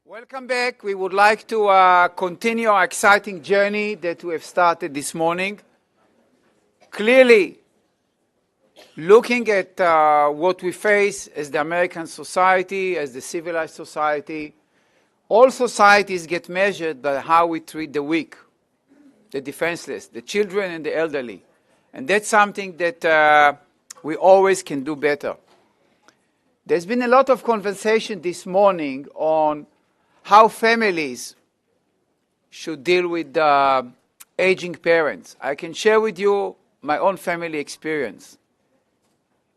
Welcome back. We would like to continue our exciting journey that we have started this morning. Clearly, looking at what we face as the American society, as the civilized society, all societies get measured by how we treat the weak, the defenseless, the children and the elderly. And that's something that we always can do better. There's been a lot of conversation this morning on how families should deal with aging parents. I can share with you my own family experience.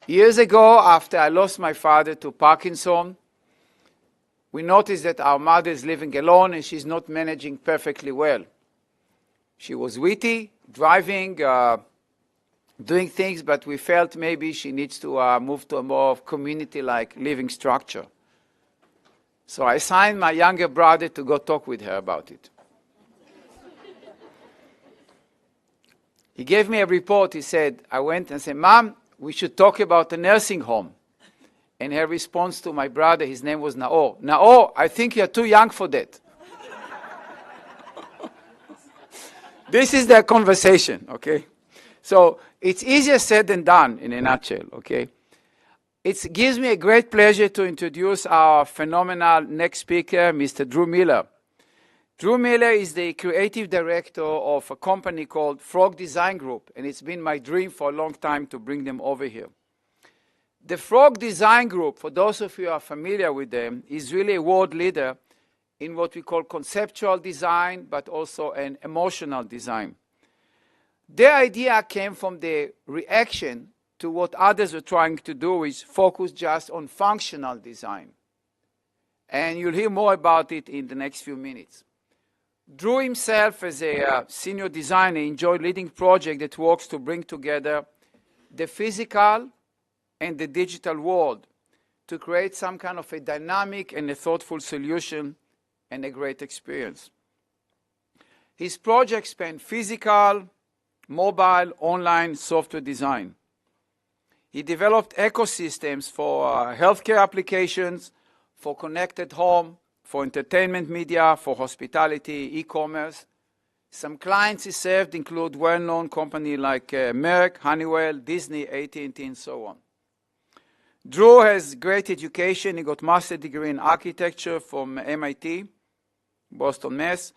Years ago, after I lost my father to Parkinson, we noticed that our mother is living alone and she's not managing perfectly well. She was witty, driving, doing things, but we felt maybe she needs to move to a more community-like living structure. So I assigned my younger brother to go talk with her about it. He gave me a report. He said, I went and said, Mom, we should talk about the nursing home. And her response to my brother, his name was Naor. Naor, I think you're too young for that. This is their conversation, okay? So it's easier said than done in a nutshell, okay? It gives me a great pleasure to introduce our phenomenal next speaker, Mr. Drew Miller. Drew Miller is the creative director of a company called Frog Design Group, and it's been my dream for a long time to bring them over here. The Frog Design Group, for those of you who are familiar with them, is really a world leader in what we call conceptual design, but also an emotional design. Their idea came from the reaction to what others were trying to do, is focus just on functional design. And you'll hear more about it in the next few minutes. Drew himself, as a senior designer, enjoyed leading a project that works to bring together the physical and the digital world to create some kind of a dynamic and a thoughtful solution and a great experience. His project span physical, mobile, online, software design. He developed ecosystems for healthcare applications, for connected home, for entertainment media, for hospitality, e-commerce. Some clients he served include well-known companies like Merck, Honeywell, Disney, AT&T, and so on. Drew has great education. He got a master's degree in architecture from MIT, Boston, Mass.,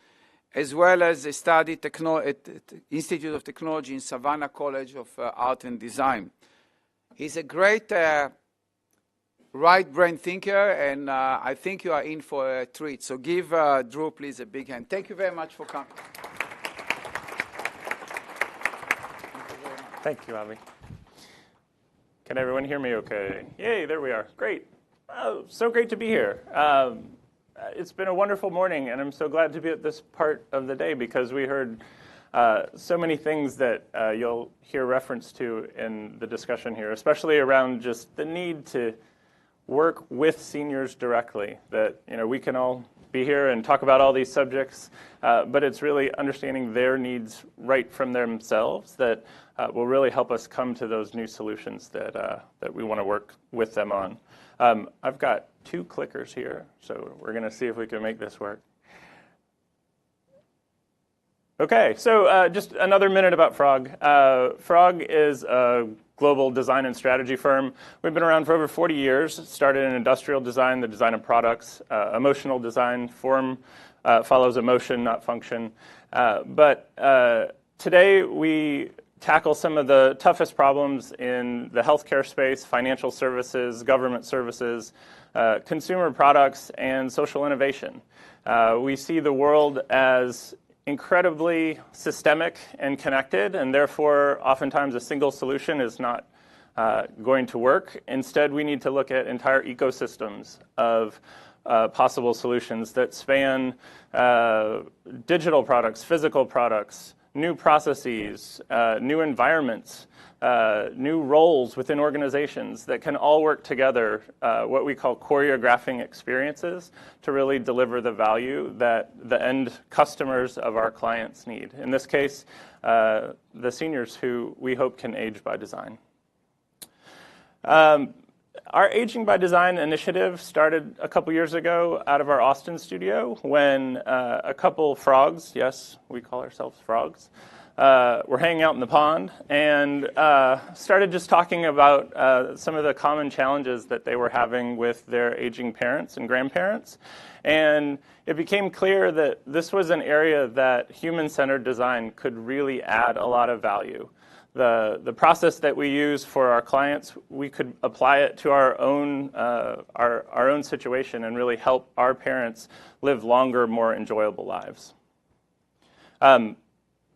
as well as he studied at the Institute of Technology in Savannah College of Art and Design. He's a great right-brain thinker, and I think you are in for a treat. So give Drew, please, a big hand. Thank you very much for coming. Thank you, Avi. Can everyone hear me okay? Yay, there we are. Great. Oh, so great to be here. It's been a wonderful morning, and I'm so glad to be at this part of the day because we heard so many things that you'll hear reference to in the discussion here, especially around just the need to work with seniors directly, that we can all be here and talk about all these subjects, but it's really understanding their needs right from themselves that will really help us come to those new solutions that we want to work with them on. I've got 2 clickers here, so we're going to see if we can make this work. Okay, so just another minute about Frog. Frog is a global design and strategy firm. We've been around for over 40 years. Started in industrial design, the design of products, emotional design. Form follows emotion, not function. But today we tackle some of the toughest problems in the healthcare space, financial services, government services, consumer products, and social innovation. We see the world as incredibly systemic and connected, and therefore oftentimes a single solution is not going to work. Instead, we need to look at entire ecosystems of possible solutions that span digital products, physical products, new processes, new environments, new roles within organizations that can all work together, what we call choreographing experiences, to really deliver the value that the end customers of our clients need. In this case, the seniors who we hope can age by design. Our Aging by Design initiative started a couple years ago out of our Austin studio when a couple frogs, yes, we call ourselves frogs, were hanging out in the pond and started just talking about some of the common challenges that they were having with their aging parents and grandparents. And it became clear that this was an area that human-centered design could really add a lot of value. The process that we use for our clients, we could apply it to our own situation and really help our parents live longer, more enjoyable lives.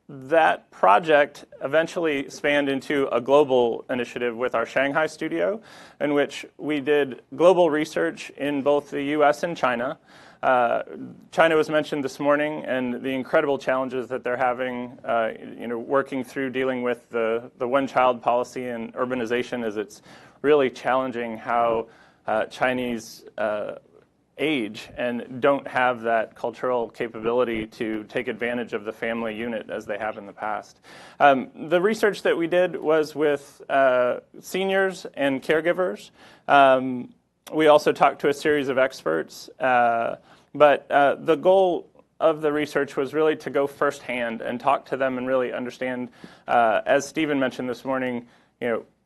That project eventually spanned into a global initiative with our Shanghai studio, in which we did global research in both the US and China. China was mentioned this morning, and the incredible challenges that they're having, working through dealing with the one-child policy and urbanization, as it's really challenging how Chinese age and don't have that cultural capability to take advantage of the family unit as they have in the past. The research that we did was with seniors and caregivers. We also talked to a series of experts, but the goal of the research was really to go firsthand and talk to them and really understand, as Stephen mentioned this morning,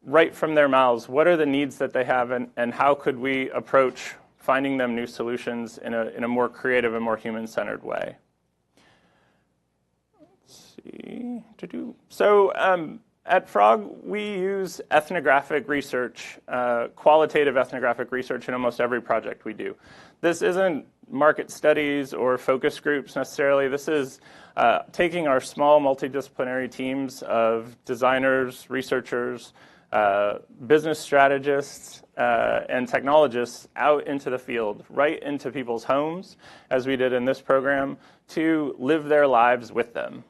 right from their mouths, what are the needs that they have, and how could we approach finding them new solutions in a more creative and more human-centered way. Let's see. So at Frog, we use ethnographic research, qualitative ethnographic research in almost every project we do. This isn't market studies or focus groups necessarily. This is taking our small multidisciplinary teams of designers, researchers, business strategists, and technologists out into the field, right into people's homes, as we did in this program, to live their lives with them.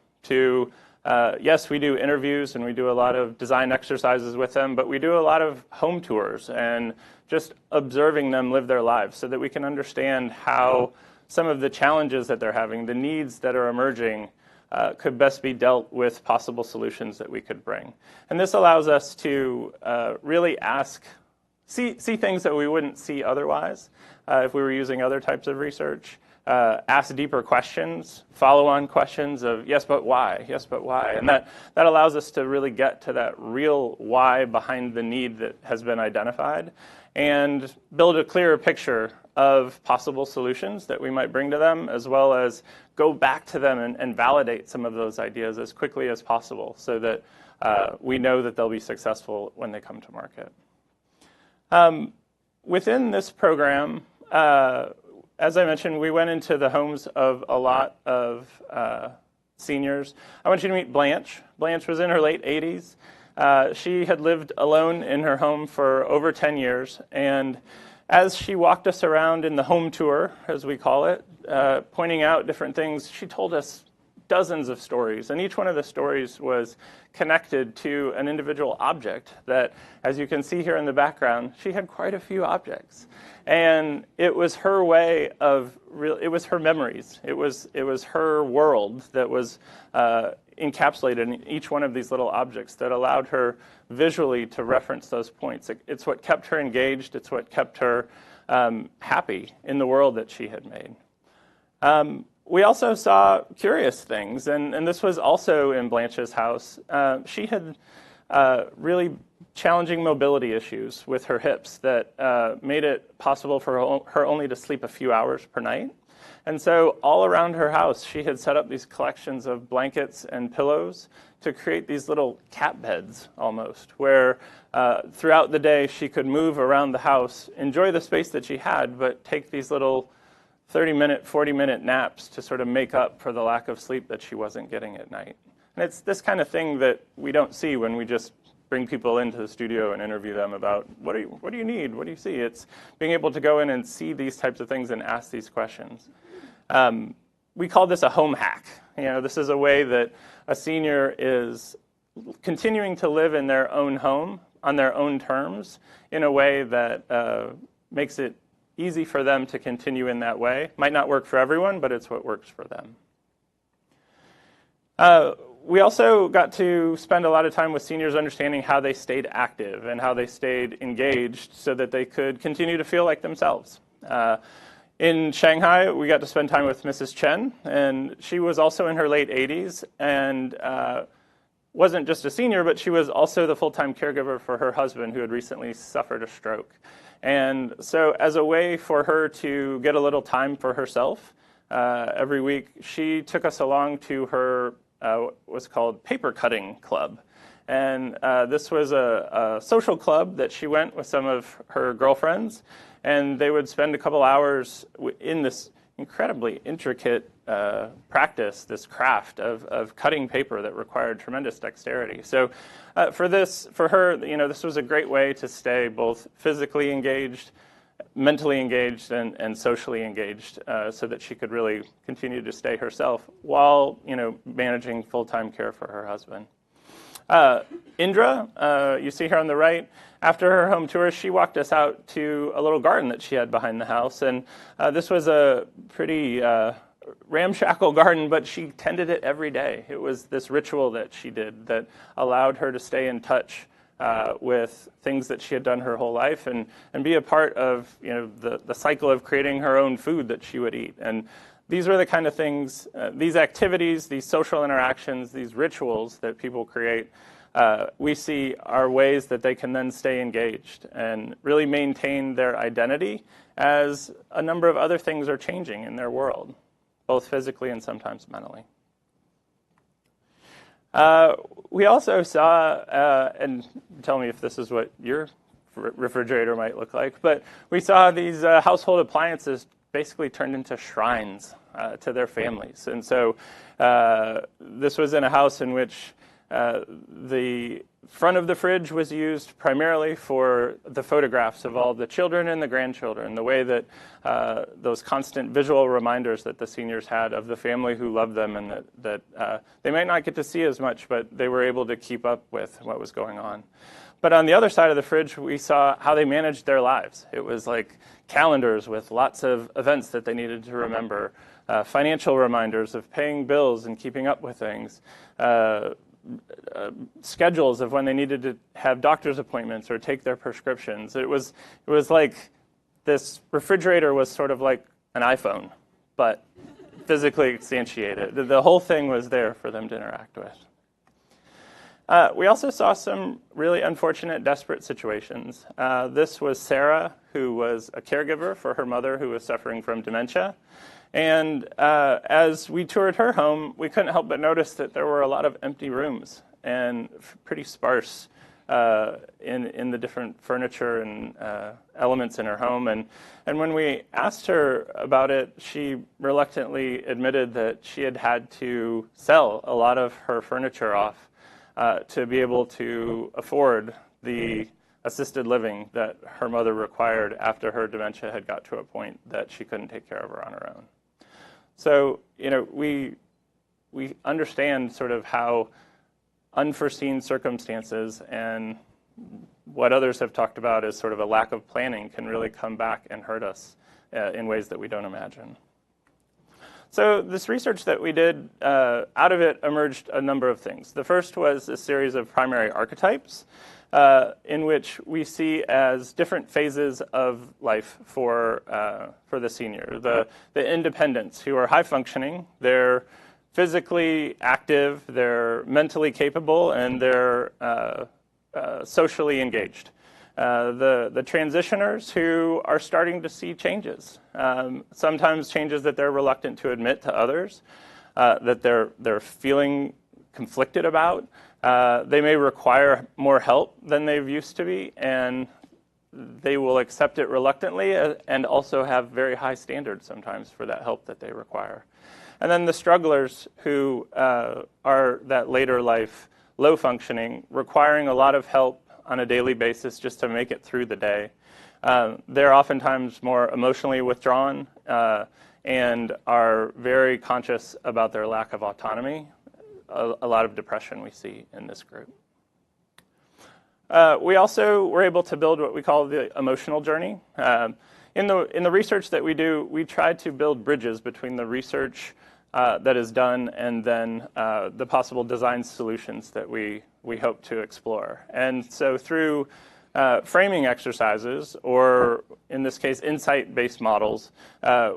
Yes, we do interviews and we do a lot of design exercises with them, but we do a lot of home tours and just observing them live their lives so that we can understand how some of the challenges that they're having, the needs that are emerging, could best be dealt with possible solutions that we could bring. And this allows us to really see things that we wouldn't see otherwise if we were using other types of research, ask deeper questions, follow-on questions of yes, but why? Yes, but why? And that allows us to really get to that real why behind the need that has been identified and build a clearer picture of possible solutions that we might bring to them, as well as go back to them and validate some of those ideas as quickly as possible so that we know that they'll be successful when they come to market. Within this program, as I mentioned, we went into the homes of a lot of seniors. I want you to meet Blanche. Blanche was in her late 80s. She had lived alone in her home for over 10 years, and as she walked us around in the home tour, as we call it, pointing out different things, she told us dozens of stories, and each one of the stories was connected to an individual object that, as you can see here in the background, she had quite a few objects. And it was her way of, it was her memories. It was her world that was encapsulated in each one of these little objects that allowed her visually to reference those points. It's what kept her engaged. It's what kept her happy in the world that she had made. We also saw curious things, and this was also in Blanche's house. She had really challenging mobility issues with her hips that made it possible for her only to sleep a few hours per night. And so all around her house, she had set up these collections of blankets and pillows to create these little cat beds almost, where throughout the day she could move around the house, enjoy the space that she had, but take these little 30-minute, 40-minute naps to sort of make up for the lack of sleep that she wasn't getting at night. And it's this kind of thing that we don't see when we just bring people into the studio and interview them about what do you need, what do you see? It's being able to go in and see these types of things and ask these questions. We call this a home hack. This is a way that a senior is continuing to live in their own home on their own terms in a way that makes it easy for them to continue in that way. Might not work for everyone, but it's what works for them. We also got to spend a lot of time with seniors understanding how they stayed active and how they stayed engaged so that they could continue to feel like themselves. In Shanghai, we got to spend time with Mrs. Chen, and she was also in her late 80s and wasn't just a senior, but she was also the full-time caregiver for her husband who had recently suffered a stroke. And so as a way for her to get a little time for herself, every week she took us along to her what's called paper cutting club. And this was a social club that she went with some of her girlfriends, and they would spend a couple hours in this incredibly intricate practice, this craft of cutting paper that required tremendous dexterity. So for her, this was a great way to stay both physically engaged, mentally engaged, and socially engaged, so that she could really continue to stay herself while managing full-time care for her husband. Indra, you see here on the right, after her home tour, she walked us out to a little garden that she had behind the house. And this was a pretty ramshackle garden, but she tended it every day. It was this ritual that she did that allowed her to stay in touch with things that she had done her whole life and be a part of the cycle of creating her own food that she would eat. And these were the kind of things, these activities, these social interactions, these rituals that people create, we see are ways that they can then stay engaged and really maintain their identity as a number of other things are changing in their world, both physically and sometimes mentally. We also saw, and tell me if this is what your refrigerator might look like, but we saw these household appliances basically turned into shrines to their families. And so this was in a house in which the front of the fridge was used primarily for the photographs of all the children and the grandchildren, the way that those constant visual reminders that the seniors had of the family who loved them and that they might not get to see as much, but they were able to keep up with what was going on. But on the other side of the fridge, we saw how they managed their lives. It was like calendars with lots of events that they needed to remember, financial reminders of paying bills and keeping up with things, schedules of when they needed to have doctor's appointments or take their prescriptions. It was like this refrigerator was sort of like an iPhone, but physically instantiated. The whole thing was there for them to interact with. We also saw some really unfortunate, desperate situations. This was Sarah, who was a caregiver for her mother who was suffering from dementia. And as we toured her home, we couldn't help but notice that there were a lot of empty rooms and pretty sparse in the different furniture and elements in her home. And when we asked her about it, she reluctantly admitted that she had had to sell a lot of her furniture off to be able to afford the assisted living that her mother required after her dementia had got to a point that she couldn't take care of her on her own. So, we understand sort of how unforeseen circumstances and what others have talked about as sort of a lack of planning can really come back and hurt us in ways that we don't imagine. So this research that we did, out of it emerged a number of things. The first was a series of primary archetypes in which we see as different phases of life for the senior. The independents who are high functioning, they're physically active, they're mentally capable, and they're socially engaged. The transitioners who are starting to see changes, sometimes changes that they're reluctant to admit to others, that they're feeling conflicted about. They may require more help than they've used to be, and they will accept it reluctantly and also have very high standards sometimes for that help that they require. And then the strugglers who are that later life, low functioning, requiring a lot of help on a daily basis just to make it through the day. They're oftentimes more emotionally withdrawn and are very conscious about their lack of autonomy. A lot of depression we see in this group. We also were able to build what we call the emotional journey. In the research that we do, we try to build bridges between the research that is done, and then the possible design solutions that we hope to explore. And so through framing exercises, or in this case, insight-based models,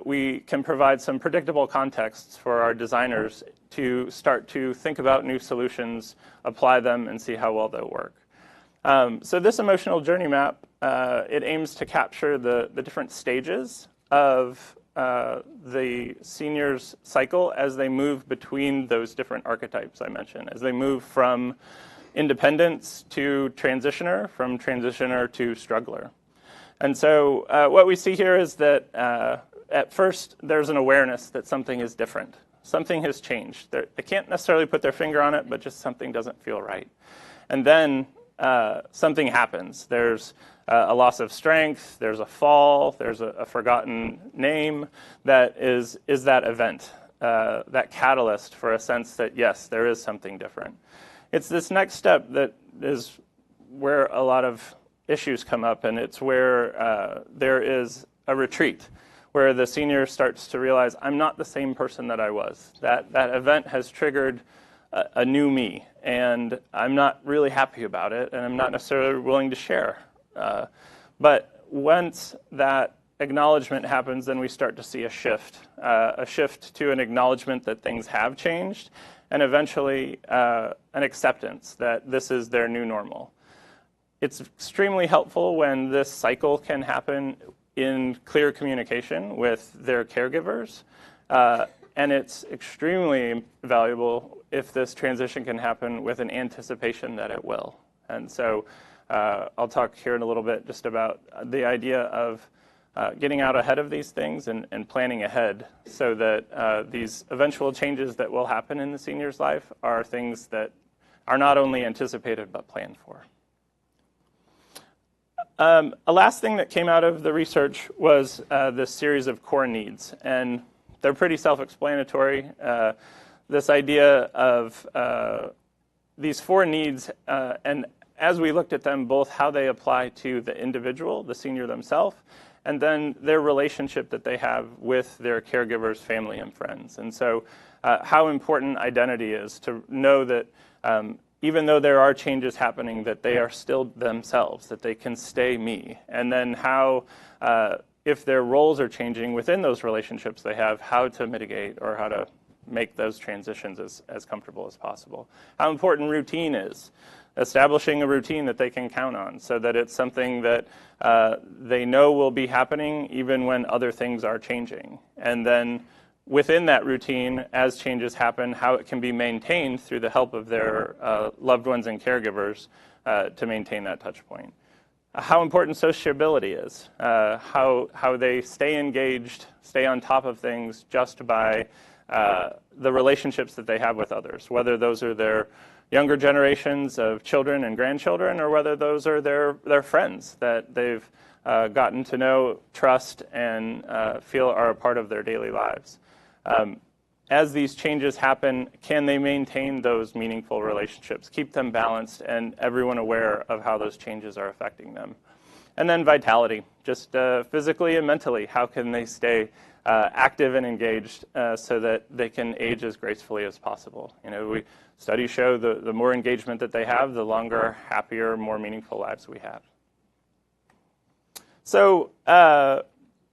we can provide some predictable contexts for our designers to start to think about new solutions, apply them, and see how well they'll work. So this emotional journey map, it aims to capture the different stages of the seniors' cycle as they move between those different archetypes I mentioned, as they move from independence to transitioner, from transitioner to struggler. And so what we see here is that at first there's an awareness that something is different. Something has changed. They can't necessarily put their finger on it, but just something doesn't feel right. And then something happens. There's a loss of strength, there's a fall, there's a forgotten name that is that event, that catalyst for a sense that, yes, there is something different. It's this next step that is where a lot of issues come up, and it's where there is a retreat, where the senior starts to realize, I'm not the same person that I was. That event has triggered a new me, and I'm not really happy about it, and I'm not necessarily willing to share. But once that acknowledgement happens, then we start to see a shift to an acknowledgement that things have changed, and eventually an acceptance that this is their new normal. It's extremely helpful when this cycle can happen in clear communication with their caregivers, and it's extremely valuable if this transition can happen with an anticipation that it will. And so I'll talk here in a little bit just about the idea of getting out ahead of these things and planning ahead so that these eventual changes that will happen in the senior's life are things that are not only anticipated but planned for. A last thing that came out of the research was this series of core needs, and they're pretty self-explanatory. This idea of these 4 needs, and as we looked at them, both how they apply to the individual, the senior themselves, and then their relationship that they have with their caregivers, family, and friends. And so how important identity is, to know that even though there are changes happening, that they are still themselves, that they can stay me. And then how, if their roles are changing within those relationships they have, how to mitigate or how to make those transitions as comfortable as possible. How important routine is. Establishing a routine that they can count on so that it's something that they know will be happening even when other things are changing. And then within that routine, as changes happen, how it can be maintained through the help of their loved ones and caregivers to maintain that touch point. How important sociability is, how they stay engaged, stay on top of things just by the relationships that they have with others, whether those are their younger generations of children and grandchildren, or whether those are their friends that they've gotten to know, trust, and feel are a part of their daily lives. As these changes happen, can they maintain those meaningful relationships, keep them balanced, and everyone aware of how those changes are affecting them? And then vitality, just physically and mentally, how can they stay active and engaged so that they can age as gracefully as possible? You know, studies show the more engagement that they have, the longer, happier, more meaningful lives we have. So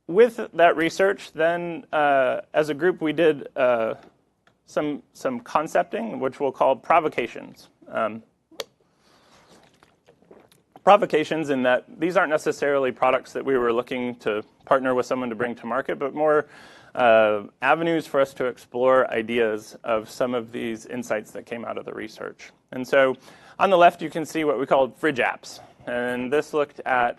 with that research, then as a group, we did some concepting, which we'll call provocations. Provocations in that these aren't necessarily products that we were looking to partner with someone to bring to market, but more avenues for us to explore ideas of some of these insights that came out of the research. And so on the left, you can see what we called fridge apps. And this looked at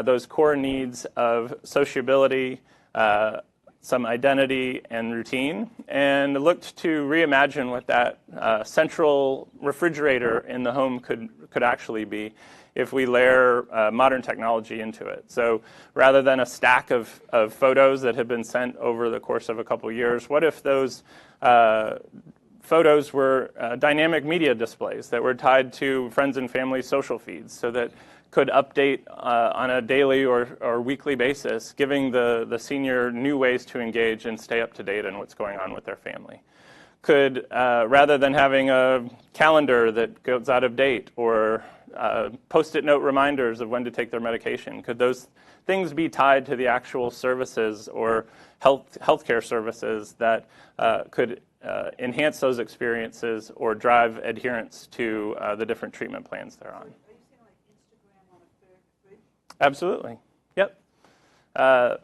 those core needs of sociability, some identity, and routine, and looked to reimagine what that central refrigerator in the home could actually be if we layer modern technology into it. So rather than a stack of photos that had been sent over the course of a couple years, what if those photos were dynamic media displays that were tied to friends and family social feeds, so that could update on a daily or weekly basis, giving the senior new ways to engage and stay up to date on what's going on with their family. Could, rather than having a calendar that goes out of date or Post-it note reminders of when to take their medication, could those things be tied to the actual services or healthcare services that could enhance those experiences or drive adherence to the different treatment plans they're on? Are you saying like Instagram on a fridge? Absolutely. Yep.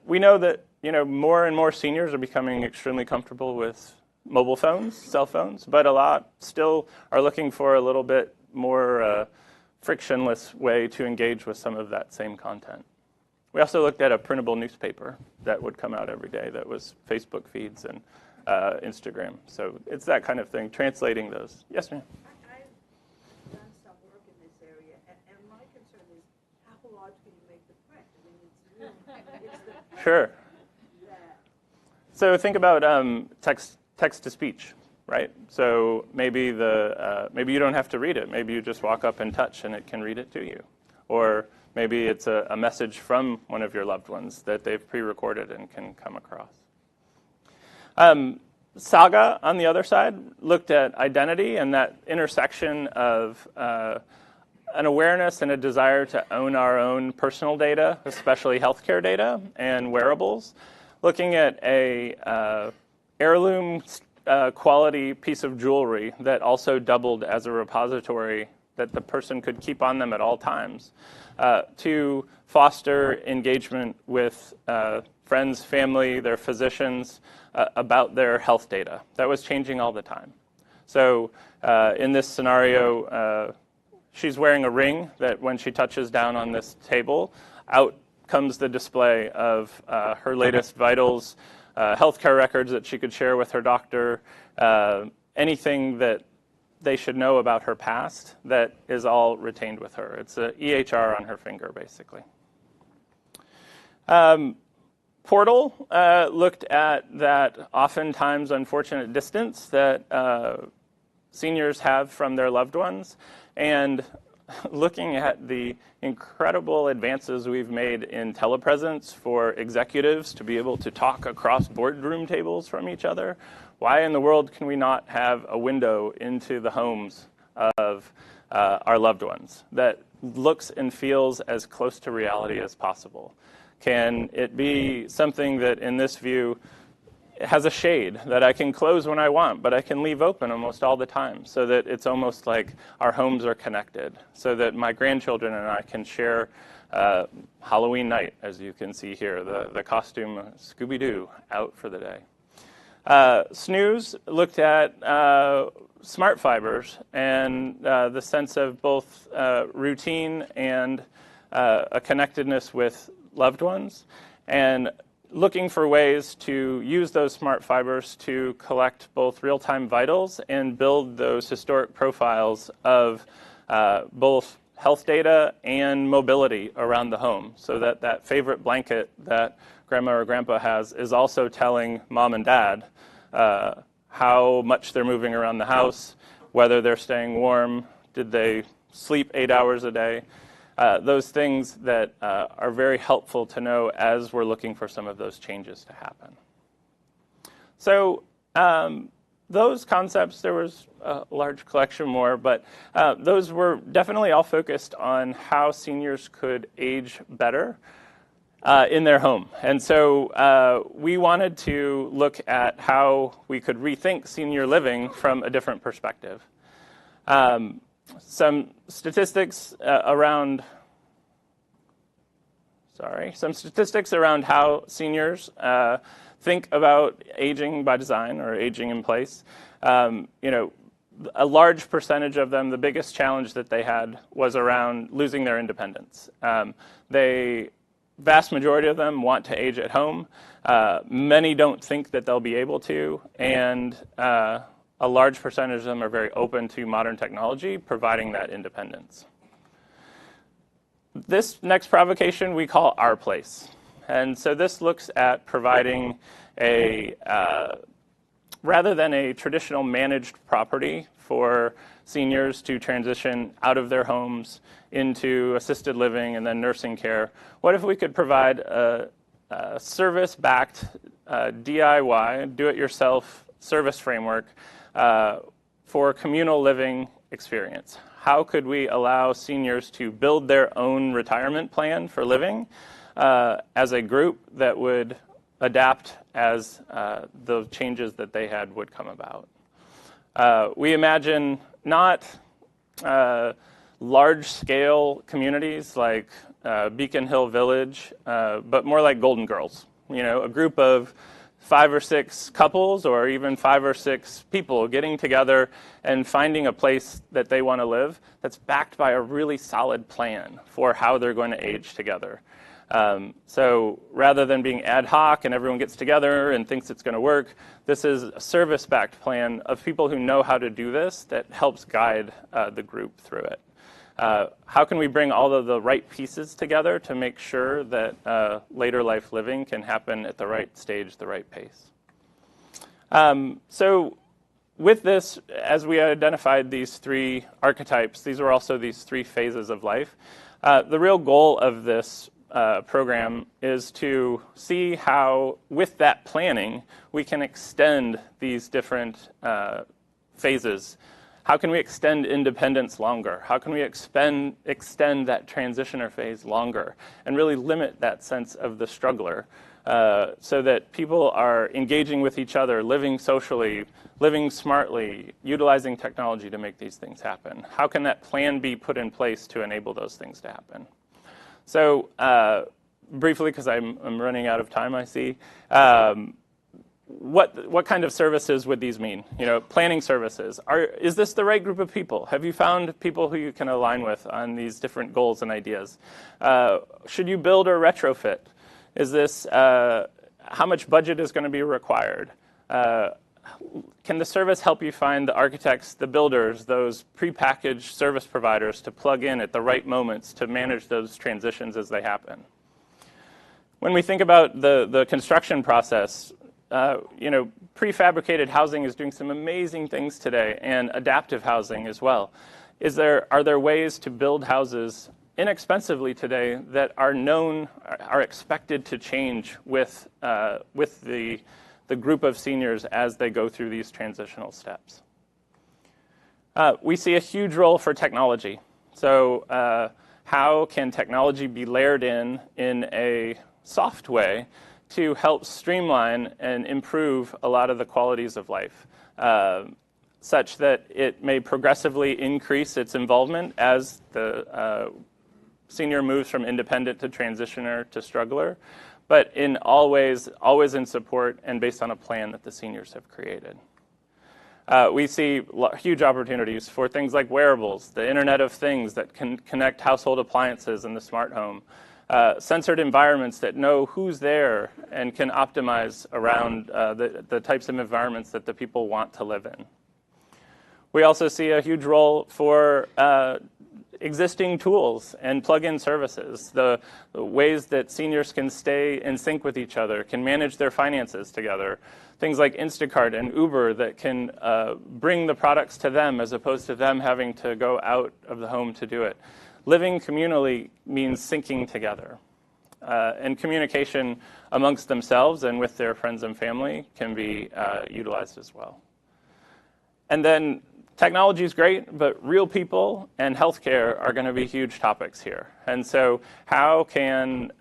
We know that more and more seniors are becoming extremely comfortable with mobile phones, cell phones, but a lot still are looking for a little bit more frictionless way to engage with some of that same content. We also looked at a printable newspaper that would come out every day that was Facebook feeds and Instagram. So it's that kind of thing, translating those. Yes, ma'am? I've done some work in this area, and my concern is how large can you make the print? I mean, it's the Sure. that So think about text to speech, right? So maybe maybe you don't have to read it. Maybe you just walk up and touch, and it can read it to you. Or maybe it's a message from one of your loved ones that they've pre-recorded and can come across. Saga, on the other side, looked at identity and that intersection of an awareness and a desire to own our own personal data, especially healthcare data and wearables, looking at a heirloom quality piece of jewelry that also doubled as a repository that the person could keep on them at all times to foster engagement with friends, family, their physicians about their health data. That was changing all the time. So in this scenario, she's wearing a ring that when she touches down on this table, out comes the display of her latest vitals, healthcare records that she could share with her doctor, anything that they should know about her past that is all retained with her. It's an EHR on her finger, basically. Portal looked at that oftentimes unfortunate distance that seniors have from their loved ones, and looking at the incredible advances we've made in telepresence for executives to be able to talk across boardroom tables from each other. Why in the world can we not have a window into the homes of our loved ones that looks and feels as close to reality as possible? Can it be something that in this view has a shade that I can close when I want, but I can leave open almost all the time, so that it's almost like our homes are connected, so that my grandchildren and I can share Halloween night, as you can see here, the costume Scooby-Doo out for the day. Snooze looked at smart fibers and the sense of both routine and a connectedness with loved ones, and looking for ways to use those smart fibers to collect both real-time vitals and build those historic profiles of both health data and mobility around the home, so that that favorite blanket that grandma or grandpa has is also telling mom and dad how much they're moving around the house, whether they're staying warm, did they sleep 8 hours a day. Those things that are very helpful to know as we're looking for some of those changes to happen. So those concepts, there was a large collection more, but those were definitely all focused on how seniors could age better in their home. And so we wanted to look at how we could rethink senior living from a different perspective. Some statistics around how seniors think about aging by design or aging in place. A large percentage of them, the biggest challenge that they had was around losing their independence. Vast majority of them want to age at home. Many don't think that they'll be able to, and a large percentage of them are very open to modern technology, providing that independence. This next provocation we call Our Place. And so this looks at providing a rather than a traditional managed property for seniors to transition out of their homes into assisted living and then nursing care, what if we could provide a service-backed DIY, do-it-yourself service framework for communal living experience? How could we allow seniors to build their own retirement plan for living as a group that would adapt as the changes that they had would come about? We imagine not large-scale communities like Beacon Hill Village, but more like Golden Girls. You know, a group of 5 or 6 couples or even 5 or 6 people getting together and finding a place that they want to live that's backed by a really solid plan for how they're going to age together. So rather than being ad hoc and everyone gets together and thinks it's going to work, this is a service-backed plan of people who know how to do this that helps guide the group through it. How can we bring all of the right pieces together to make sure that later life living can happen at the right stage, the right pace? So with this, as we identified these 3 archetypes, these are also these 3 phases of life. The real goal of this program is to see how, with that planning, we can extend these different phases. How can we extend independence longer? How can we extend that transitioner phase longer and really limit that sense of the struggler so that people are engaging with each other, living socially, living smartly, utilizing technology to make these things happen? How can that plan be put in place to enable those things to happen? So briefly, because I'm running out of time, I see, what kind of services would these mean? You know, planning services. Is this the right group of people? Have you found people who you can align with on these different goals and ideas? Should you build or retrofit? Is this, how much budget is going to be required? Can the service help you find the architects, the builders, those prepackaged service providers to plug in at the right moments to manage those transitions as they happen? When we think about the construction process, you know, prefabricated housing is doing some amazing things today, and adaptive housing as well. Are there ways to build houses inexpensively today that are expected to change with the group of seniors as they go through these transitional steps? We see a huge role for technology. So how can technology be layered in a soft way to help streamline and improve a lot of the qualities of life, such that it may progressively increase its involvement as the senior moves from independent to transitioner to struggler, but in always in support and based on a plan that the seniors have created. We see huge opportunities for things like wearables, the Internet of Things that can connect household appliances in the smart home, censored environments that know who's there and can optimize around the types of environments that the people want to live in. We also see a huge role for existing tools and plug-in services, the ways that seniors can stay in sync with each other, can manage their finances together. Things like Instacart and Uber that can bring the products to them as opposed to them having to go out of the home to do it. Living communally means syncing together. And communication amongst themselves and with their friends and family can be utilized as well. And then technology is great, but real people and healthcare are going to be huge topics here. And so how can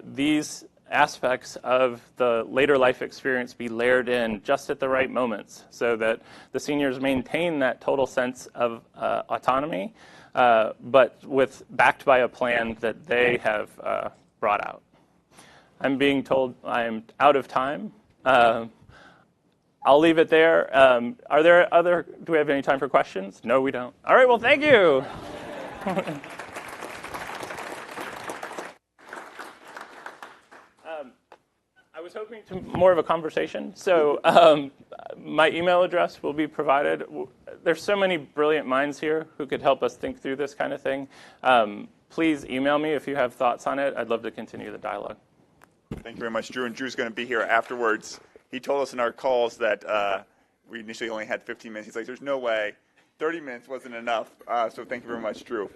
these aspects of the later life experience be layered in just at the right moments so that the seniors maintain that total sense of autonomy, but backed by a plan that they have brought out? I'm being told I'm out of time. I'll leave it there. Do we have any time for questions? No, we don't. All right, well, thank you. I was hoping to more of a conversation. So my email address will be provided. There's so many brilliant minds here who could help us think through this kind of thing. Please email me if you have thoughts on it. I'd love to continue the dialogue. Thank you very much, Drew. And Drew's going to be here afterwards. He told us in our calls that we initially only had 15 minutes. He's like, there's no way. 30 minutes wasn't enough. So thank you very much, Drew.